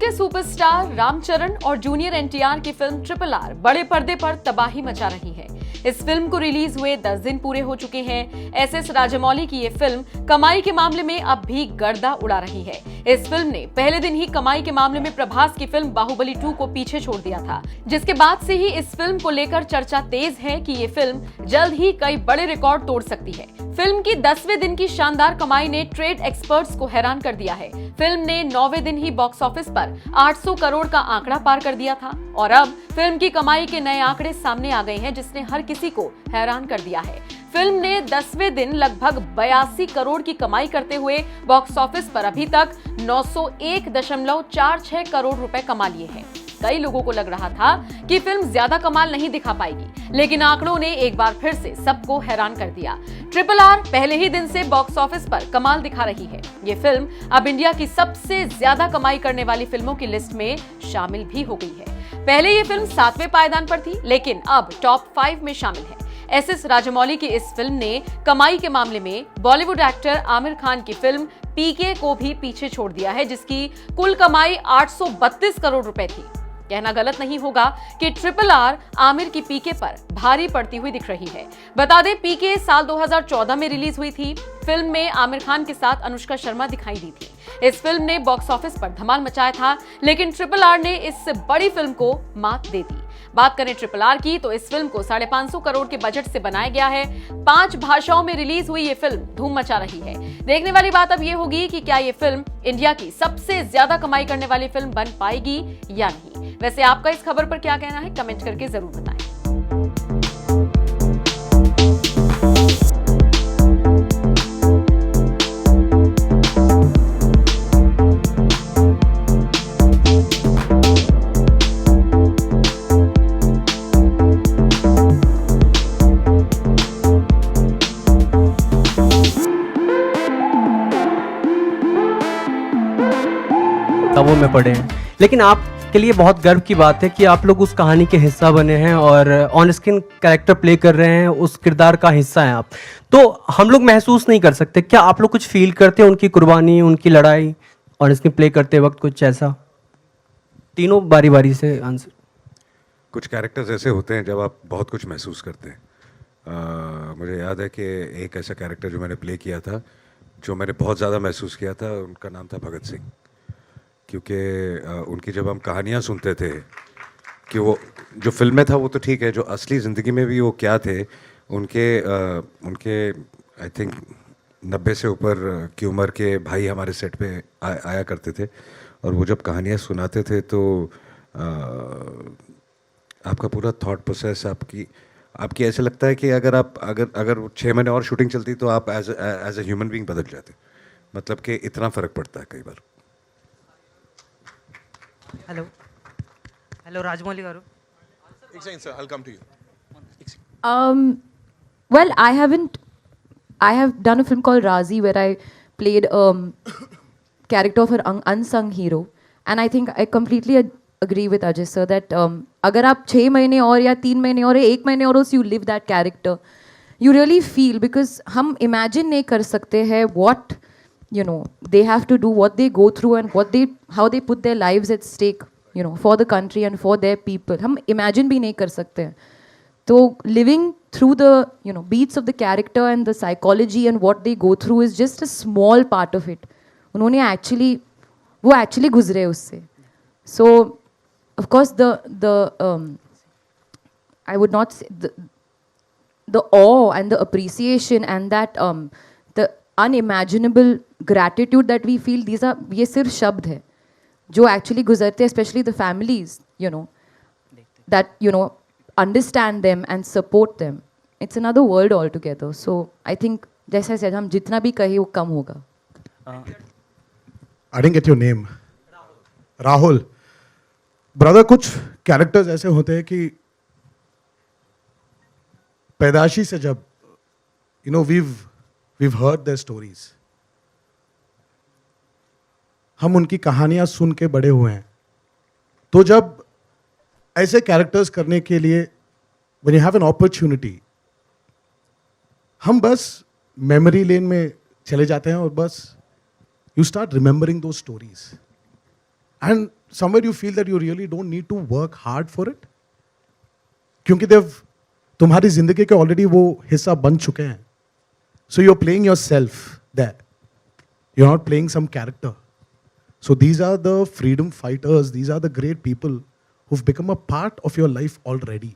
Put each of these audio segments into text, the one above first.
के सुपरस्टार रामचरण और जूनियर एनटीआर की फिल्म ट्रिपल आर बड़े पर्दे पर तबाही मचा रही है। इस फिल्म को रिलीज हुए 10 दिन पूरे हो चुके हैं। एसएस राजामौली की ये फिल्म कमाई के मामले में अब भी गर्दा उड़ा रही है। इस फिल्म ने पहले दिन ही कमाई के मामले में प्रभास की फिल्म बाहुबली 2 को पीछे छोड़ दिया था, जिसके बाद से ही इस फिल्म को लेकर चर्चा तेज है कि ये फिल्म जल्द ही कई बड़े रिकॉर्ड तोड़ सकती है। फिल्म की 10वें दिन की शानदार कमाई ने ट्रेड एक्सपर्ट्स को हैरान कर दिया है। फिल्म ने 9वें दिन ही बॉक्स ऑफिस पर 800 करोड़ का आंकड़ा पार कर दिया था और अब फिल्म की कमाई के नए आंकड़े सामने आ गए हैं, जिसने हर किसी को हैरान कर दिया है। फिल्म ने 10वें दिन लगभग 82 करोड़ की कमाई करते हुए बॉक्स ऑफिस पर अभी तक 901.46 करोड़ रुपए कमा लिए हैं। कई लोगों को लग रहा था कि फिल्म ज्यादा कमाल नहीं दिखा पाएगी, लेकिन आंकड़ों ने एक बार फिर से सबको हैरान कर दिया। ट्रिपल आर पहले ही दिन से बॉक्स ऑफिस पर कमाल दिखा रही है। ये फिल्म अब इंडिया की सबसे ज्यादा कमाई करने वाली फिल्मों की लिस्ट में शामिल भी हो गई है। पहले ये फिल्म 7वें पायदान पर थी, लेकिन अब टॉप 5 में शामिल है। एसएस राजामौली की इस फिल्म ने कमाई के मामले में बॉलीवुड एक्टर आमिर खान की फिल्म पीके को भी पीछे छोड़ दिया है, जिसकी कुल कमाई 832 करोड़ रुपए थी। कहना गलत नहीं होगा कि ट्रिपल आर आमिर की पीके पर भारी पड़ती हुई दिख रही है। बता दें, पीके साल 2014 में रिलीज हुई थी। फिल्म में आमिर खान के साथ अनुष्का शर्मा दिखाई दी थी। इस फिल्म ने बॉक्स ऑफिस पर धमाल मचाया था, लेकिन ट्रिपल आर ने इस बड़ी फिल्म को मात दे दी। बात करें ट्रिपल आर की, तो इस फिल्म को 550 करोड़ के बजट से बनाया गया है। 5 भाषाओं में रिलीज हुई ये फिल्म धूम मचा रही है। देखने वाली बात अब ये होगी कि क्या ये फिल्म इंडिया की सबसे ज्यादा कमाई करने वाली फिल्म बन पाएगी या नहीं। वैसे आपका इस खबर पर क्या कहना है, कमेंट करके जरूर बताएं। किताबों में पढ़े हैं, लेकिन आपके लिए बहुत गर्व की बात है कि आप लोग उस कहानी के हिस्सा बने हैं और ऑन स्क्रीन कैरेक्टर प्ले कर रहे हैं, उस किरदार का हिस्सा हैं आप। तो हम लोग महसूस नहीं कर सकते, क्या आप लोग कुछ फील करते हैं उनकी कुर्बानी, उनकी लड़ाई ऑन स्क्रीन प्ले करते वक्त? कुछ ऐसा, तीनों बारी बारी से आंसर। कुछ कैरेक्टर्स ऐसे होते हैं जब आप बहुत कुछ महसूस करते हैं। मुझे याद है कि एक ऐसा कैरेक्टर जो मैंने प्ले किया था, जो मैंने बहुत ज़्यादा महसूस किया था, उनका नाम था भगत सिंह। क्योंकि उनकी जब हम कहानियाँ सुनते थे कि वो जो फिल्म में था वो तो ठीक है, जो असली ज़िंदगी में भी वो क्या थे, उनके आई थिंक 90 से ऊपर की उम्र के भाई हमारे सेट पे आया करते थे, और वो जब कहानियाँ सुनाते थे तो आपका पूरा थॉट प्रोसेस आपकी ऐसे लगता है कि अगर 6 महीने और शूटिंग चलती तो आप एज ए ह्यूमन बीइंग बदल जाते। मतलब कि इतना फ़र्क पड़ता है कई बार। Hello, Rajmouli garu. एक second, sir. I'll come to you. Well, I have done a film called Razi where I played character of an unsung hero, and I think I completely agree with Ajay sir that अगर आप 6 महीने और या 3 महीने और 1 महीने और you live that character, you really feel, because हम imagine नहीं कर सकते हैं what they have to do, what they go through, and how they put their lives at stake, for the country and for their people. हम imagine भी नहीं कर सकते हैं। तो living through the beats of the character and the psychology and what they go through is just a small part of it. उन्होंने वो actually गुजरे उससे। So of course I would not say the awe and the appreciation and that the unimaginable gratitude that we feel, ये सिर्फ शब्द है जो actually गुजरते, especially the families, that understand them and support them. It's another world altogether. So I think जैसा said, हम जितना भी कहे वो कम होगा। I didn't get your name. Rahul. Brother, कुछ कैरेक्टर्स ऐसे होते हैं कि पैदाशी से जब we've heard their stories, हम उनकी कहानियां सुन के बड़े हुए हैं। तो जब ऐसे कैरेक्टर्स करने के लिए when you have an opportunity, हम बस मेमोरी लेन में चले जाते हैं और बस you start remembering those stories. and somewhere you feel that you really don't need to work hard for it. क्योंकि they've तुम्हारी जिंदगी के ऑलरेडी वो हिस्सा बन चुके हैं. So you're playing yourself there. You're not playing some character. So these are the freedom fighters. These are the great people who've become a part of your life already.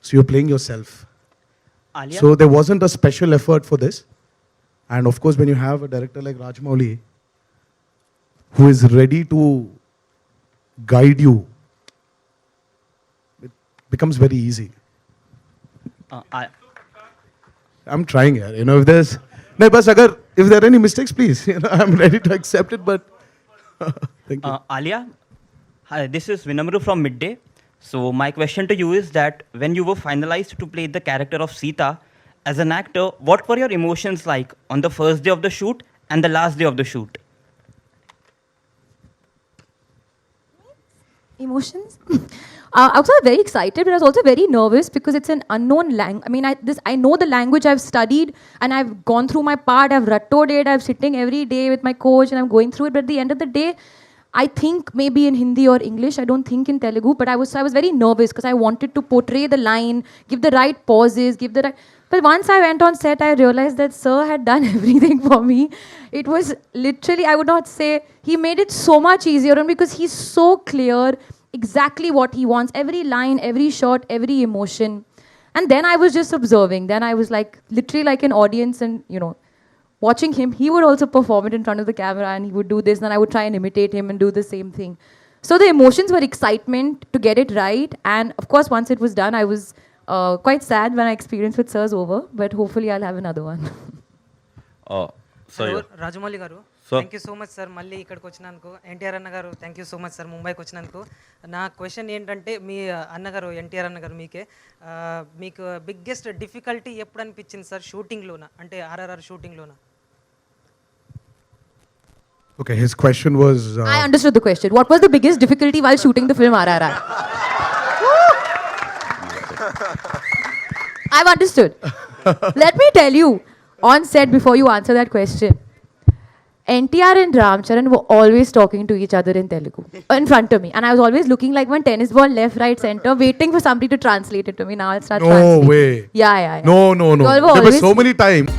So you're playing yourself. Alia? So there wasn't a special effort for this. And of course, when you have a director like Rajamouli, who is ready to guide you, it becomes very easy. I'm trying here. You know, if there's no, but if there are any mistakes, please. You know, I'm ready to accept it. But thank you. Alia, hi, this is Vinamru from Midday. So my question to you is that when you were finalized to play the character of Sita, as an actor, what were your emotions like on the first day of the shoot and the last day of the shoot? Emotions? I was very excited, but I was also very nervous because it's an unknown language. I mean, I know the language, I've studied, and I've gone through my part, I've rattoed it, I'm sitting every day with my coach, and I'm going through it. But at the end of the day, I think maybe in Hindi or English, I don't think in Telugu, but I was very nervous because I wanted to portray the line, give the right pauses, give the right... But once I went on set, I realized that Sir had done everything for me. It was literally, I would not say, he made it so much easier on me because he's so clear exactly what he wants, every line, every shot, every emotion. And then I was just observing. Then I was like, literally like an audience and, you know, watching him. He would also perform it in front of the camera and he would do this. And I would try and imitate him and do the same thing. So the emotions were excitement to get it right. And of course, once it was done, I was quite sad when I experienced with Sir's over. But hopefully I'll have another one. Hello Rajamouli గారు Sir. Thank you so much sir మళ్ళీ ఇక్కడికి వచ్చినందుకు ఎన్టీఆర్ అన్న గారు thank you so much sir ముంబైకి వచ్చినందుకు నా question ఏంటంటే మీ అన్నగారు ఎన్టీఆర్ అన్న గారు మీకు బిగ్గెస్ట్ డిఫికల్టీ ఎప్పుడు అనిపించింది సార్ షూటింగ్లోన అంటే RRR షూటింగ్లోన Okay, his question was. I understood the question. What was the biggest difficulty while shooting the film RRR? I've understood. Let me tell you, on set before you answer that question, NTR and Ramcharan were always talking to each other in Telugu in front of me. And I was always looking like one tennis ball, left, right, center, waiting for somebody to translate it to me. Now I'll start No translating. way. Yeah. No. You all were There were always- so many times.